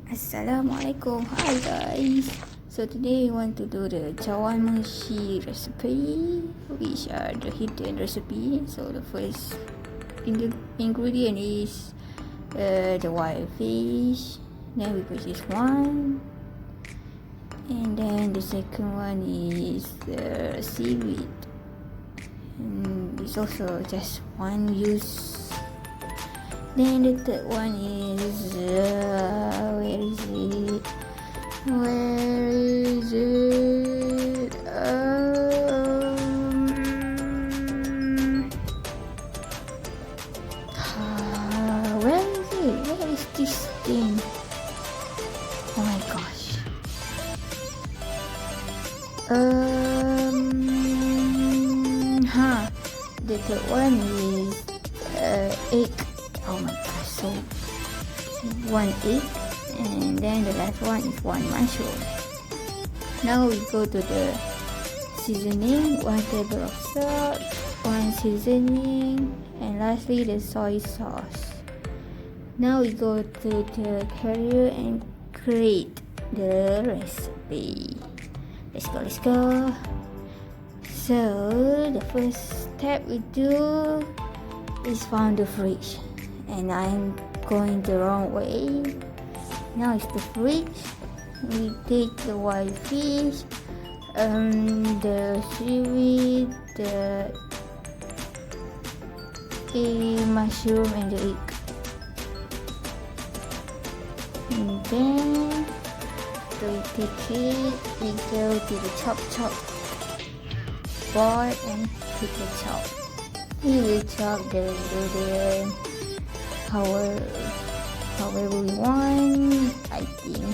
Assalamualaikum. Hi guys. So today we want to do the Chawanmushi recipe, which are the hidden recipe. So the first ingredient is the wild fish. Then we purchase one, and then the second one is the seaweed. And it's also just one use. Then the third one is where is it? Where is it? Where is this thing? Oh my gosh. The third one is egg. Oh my gosh, so one egg, and then the last one is one mushroom. Now we go to the seasoning. 1 table of salt, 1 seasoning, and lastly the soy sauce. Now we go to the carrier and create the recipe. Let's go. So the first step we do is found the fridge, and I'm going the wrong way. Now it's the fridge. We take the wild fish, the seaweed, the mushroom, and the egg. And then we take it, we go to the chop board and put the chop. We will chop the however we want, I think.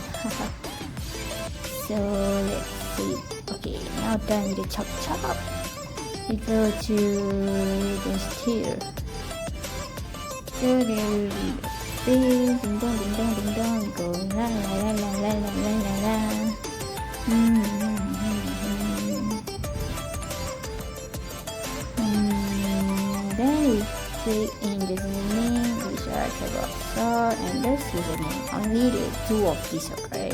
So let's see. Okay, now done with the chop. We go to the stir. So there will be the stir. Ding dong. We go la la. Then we put in the seasoning, which are table of salt and the seasoning. Only the 2 of these, okay?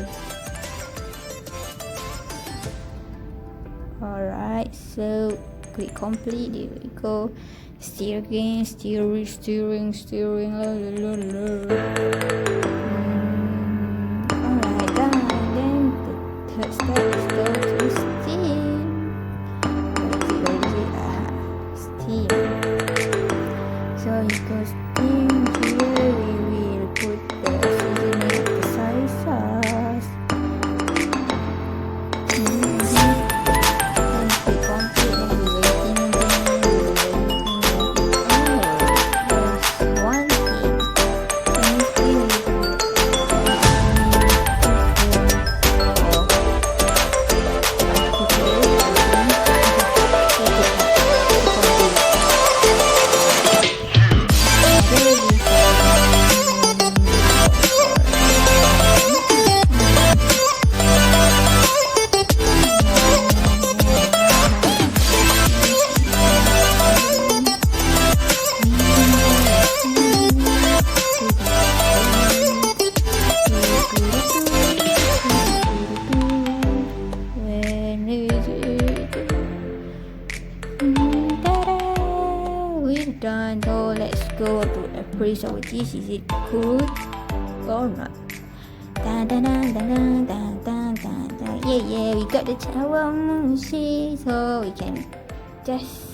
Alright, so click complete. There we go. Stir again, stirring. Alright, done. Then the third step is go to steam. Steam. So it goes steam. Here we will put the seasoning of the soy sauce. Once we complete, then we waiting. There's one thing. We're done. So let's go to appraise our dish. Is it good or not? Yeah, we got the Chawanmushi, so we can just